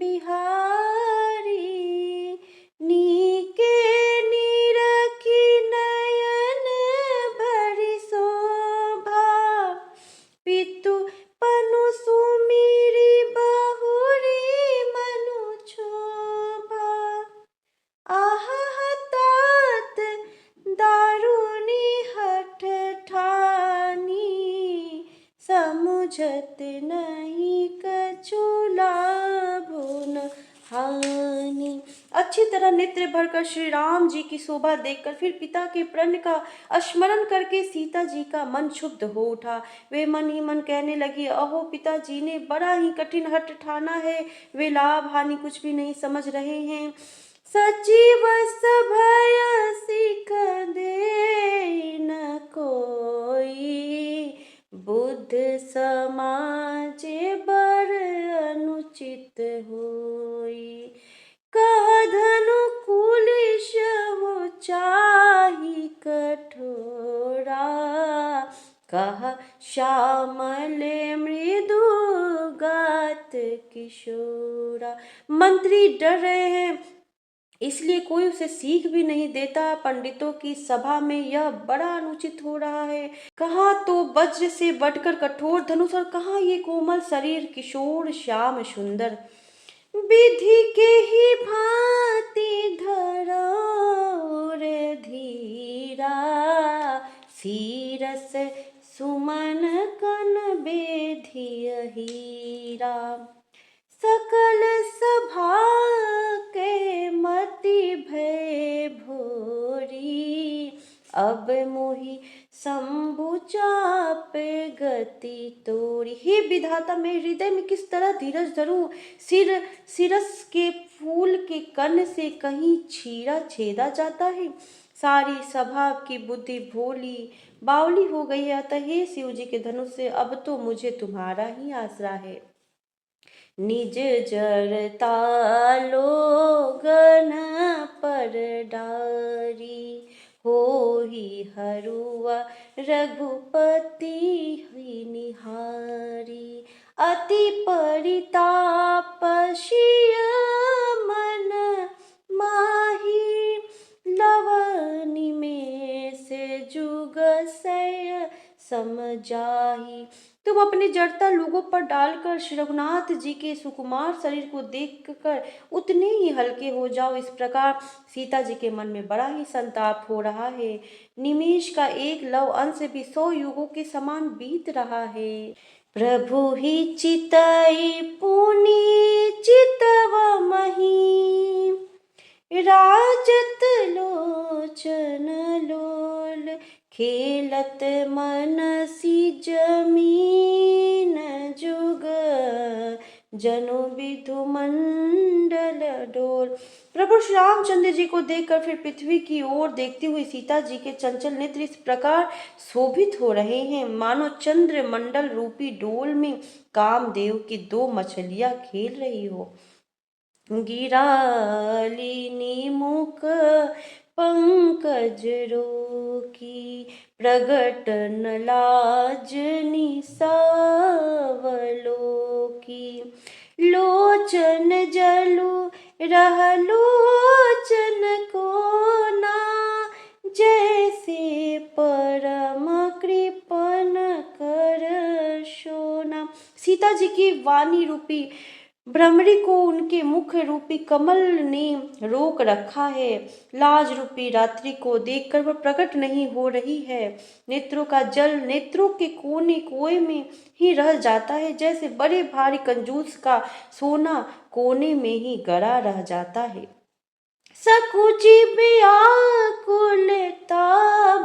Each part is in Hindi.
बिहारी। नीके नीरखी नयन भरि शोभा, पितु पनु सुमिरि बहुरी मनु क्षोभा। आहा तात दारुनी हठ ठानी, समुझत नहीं कछु लाभो न हानि। अच्छी तरह नेत्र भरकर श्री राम जी की शोभा देखकर फिर पिता के प्रण का स्मरण करके सीता जी का मन क्षुब्ध हो उठा। वे मन ही मन कहने लगी, अहो पिताजी ने बड़ा ही कठिन हठ ठाना है, वे लाभ हानि कुछ भी नहीं समझ रहे हैं। सचिव भय सिख दे न कोई, बुद्ध समाज बर अनुचित होई। कह धनु कुलिश हो चाही कठोरा, कह श्यामल मृदु गात किशोरा। मंत्री डर रहे हैं, इसलिए कोई उसे सीख भी नहीं देता। पंडितों की सभा में यह बड़ा अनुचित हो रहा है। कहाँ तो वज्र से बढ़कर कठोर धनुष और कहाँ ये कोमल शरीर किशोर श्याम सुंदर। विधि के ही भांति धरो रे धीरा, सीरस सुमन कन बेधिय हीरा। सकल सभा के मति भय भोरी, अब मोहि शंभु चाप गति तोरी। हे विधाता, मैं हृदय में किस तरह धीरज धरूं। सिरस के फूल के कण से कहीं छीरा छेदा जाता है। सारी सभा की बुद्धि भोली बावली हो गई है। अतः हे शिव जी के धनुष से अब तो मुझे तुम्हारा ही आसरा है। निज जड़ता लोगन पर डारी, होहि हरुआ रघुपति ही निहारी। अति परिताप सिय मन माही, लवनी में से जुगसय समझाही। तुम अपने जड़ता लोगों पर डालकर श्री रघुनाथ जी के सुकुमार शरीर को देखकर उतने ही हल्के हो जाओ। इस प्रकार सीता जी के मन में बड़ा ही संताप हो रहा है। निमेष का एक लव अंश भी 100 युगों के समान बीत रहा है। प्रभु ही चितई पुनि चितव मही, राजत लोचन लोल। खेलत मनसी जमीन जुग, जनु विधु मंडल डोल। प्रभु श्री रामचंद्र जी को देखकर फिर पृथ्वी की ओर देखती हुई सीता जी के चंचल नेत्र इस प्रकार शोभित हो रहे हैं, मानो चंद्र मंडल रूपी डोल में कामदेव की 2 मछलियां खेल रही हो। गिरालिनी मुख पंकज रोकी, प्रगट न लाज निसावलोकी। लोचन जलु रह लोचन कोना, जैसे परम कृपन कर सोना। सीता जी की वाणी रूपी भ्रमरी को उनके मुख रूपी कमल ने रोक रखा है। लाज रूपी रात्रि को देखकर वह प्रकट नहीं हो रही है। नेत्रों का जल नेत्रों के कोने कोए में ही रह जाता है, जैसे बड़े भारी कंजूस का सोना कोने में ही गड़ा रह जाता है। सकुचि व्याकुलता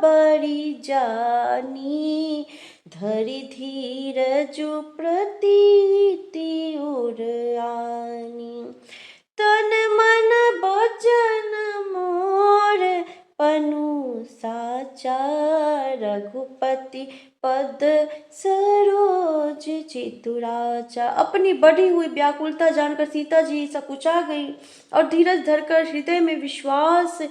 बड़ी जानी, धरि धीरजु प्रतीति उर आनी। तन मन बचन मोर पनु साचा, रघुपति पद सरोज चितुराचा। अपनी बढ़ी हुई व्याकुलता जानकर सीता जी सकुचा गई और धीरज धरकर हृदय में विश्वास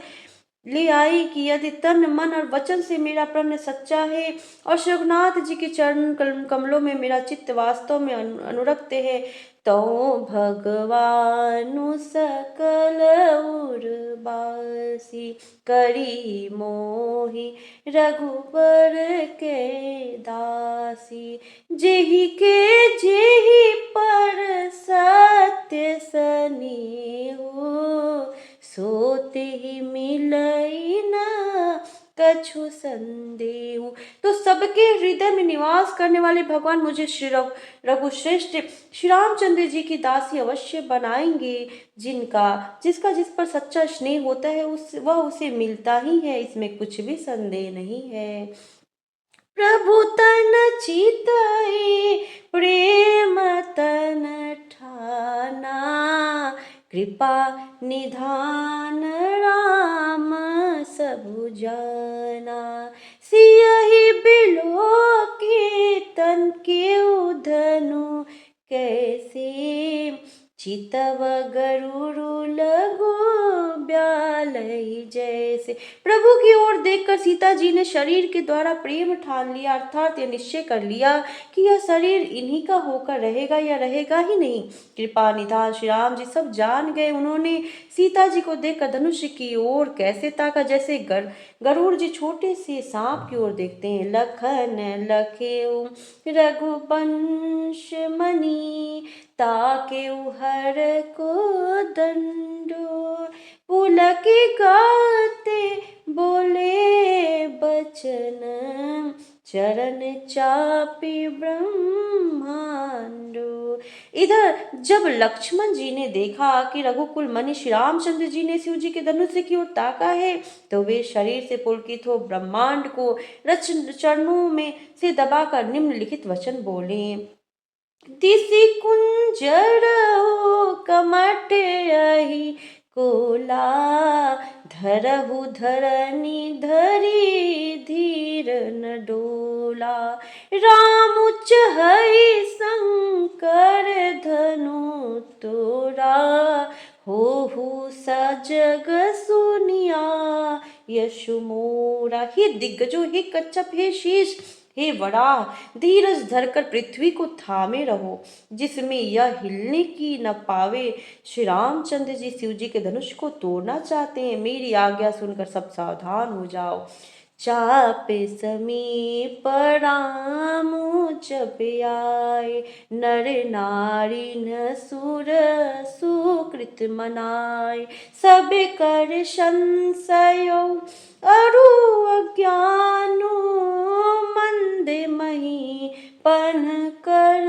ले आई कि यदि तन मन और वचन से मेरा प्रण सच्चा है और श्री रघुनाथ जी के चरण कमलों में मेरा चित्त वास्तव में अनुरक्त है, तो भगवानु सकल उर्वासी करी मोहि रघुबर के दासी। जेहि के जेहि पर सत्य सनेहु, सोते ही मिलई न कछु संदेहु। तो सबके हृदय में निवास करने वाले भगवान मुझे श्री रघुश्रेष्ठ श्री रामचंद्र जी की दासी अवश्य बनाएंगे। जिसका जिस पर सच्चा स्नेह होता है वह उसे मिलता ही है, इसमें कुछ भी संदेह नहीं है। प्रभु तन चितई प्रेम तन ठाना, कृपा निधान राम सबु जाना। सियहि बिलो के तन के धनु, कैसे चितव गरुरु लगो ब्यालई जैसे। प्रभु की ओर देखकर सीता जी ने शरीर के द्वारा प्रेम ठान लिया, अर्थात यह निश्चय कर लिया कि यह शरीर इन्हीं का होकर रहेगा या रहेगा ही नहीं। कृपा निधान श्री राम जी सब जान गए। उन्होंने सीता जी को देखकर धनुष की ओर कैसे ताका, जैसे गरुड़ जी छोटे से सांप की ओर देखते हैं। लखन लखेऊ रघुवंश मणि, ताके हर को दंडो। पुलक गाते बोले बचन, चरण चापी ब्रह्मांडो। इधर जब लक्ष्मण जी ने देखा कि रघुकुल मणि श्री रामचंद्र जी ने शिव जी के धनुष की ओर ताका है, तो वे शरीर से पुलकित हो ब्रह्मांड को चरणों में से दबाकर निम्नलिखित वचन बोले। दिसि कुंजर कमट यही कोला, धरहु धरनी धरी धीर न डोला। राम उच्च है शंकर धनु तोरा, होहु सजग सुनिया यशु मोरा। हे दिग्गजो, हे कच्छप, हे शीश, हे वराह, धीरज धरकर पृथ्वी को थामे रहो, जिसमें यह हिलने की न पावे। श्री रामचंद्र जी शिव जी के धनुष को तोड़ना चाहते हैं, मेरी आज्ञा सुनकर सब सावधान हो जाओ। चापे समीप राम जब आए, नर नारी न सुर सुकृत मनाए। सब कर संशयो अरु अज्ञानो, मंद मही पन कर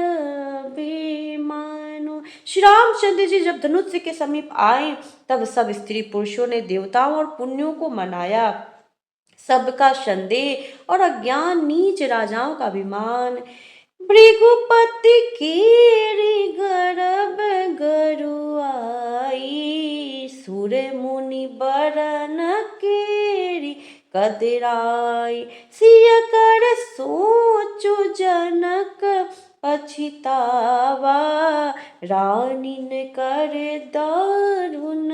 बेमानो। श्री रामचंद्र जी जब धनुष के समीप आए, तब सब स्त्री पुरुषों ने देवताओं और पुण्यों को मनाया। सबका संदेह और अज्ञान, नीच राजाओं का अभिमान। भृगुपति केरी गर्भ गरुआई, सुर मुनि बरन केरी कदराई। सिय कर सोचु जनक पछितावा, रानी ने करे दारुण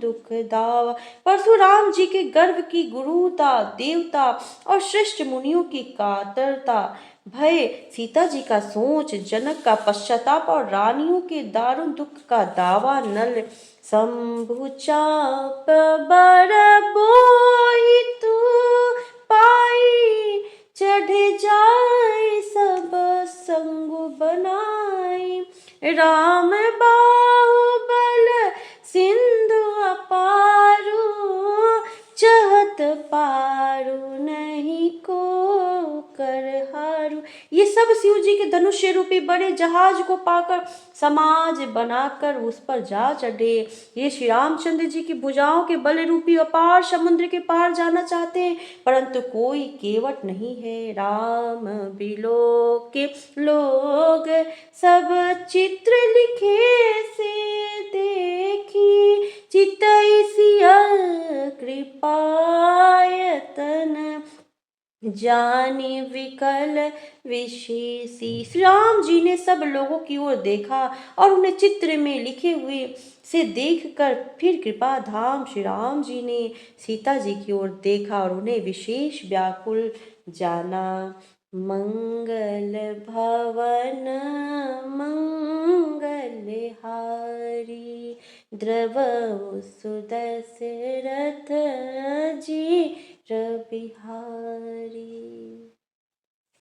दुख दावा। परशुराम जी के गर्भ की गुरुता, देवता और श्रेष्ठ मुनियों की कातरता, भय, सीता जी का सोच, जनक का पश्चाताप और रानियों के दारुण दुख का दावा। नल शंभु चाप बर बोई तू पाई, चढ़ जाए सब संग बनाई। राम बाहुबल सिंधु अपारू, चहत पारू नहीं को कर हारू। ये सब शिव जी के धनुष्य रूपी बड़े जहाज को पाकर समाज बनाकर उस पर जा चढ़े। ये श्री रामचंद्र जी की भुजाओं के बल रूपी अपार समुद्र के पार जाना चाहते हैं, परंतु कोई केवट नहीं है। राम बिलो के लोग सब चित्र लिखे से देखी, चितई सिया कृपायतन जाने विकल विशेषी। श्री राम जी ने सब लोगों की ओर देखा और उन्हें चित्र में लिखे हुए से देखकर फिर कृपा धाम श्री राम जी ने सीता जी की ओर देखा और उन्हें विशेष व्याकुल जाना। मंगल भवन मंगलहारी, द्रवहु सुदशरथ जी बिहारी।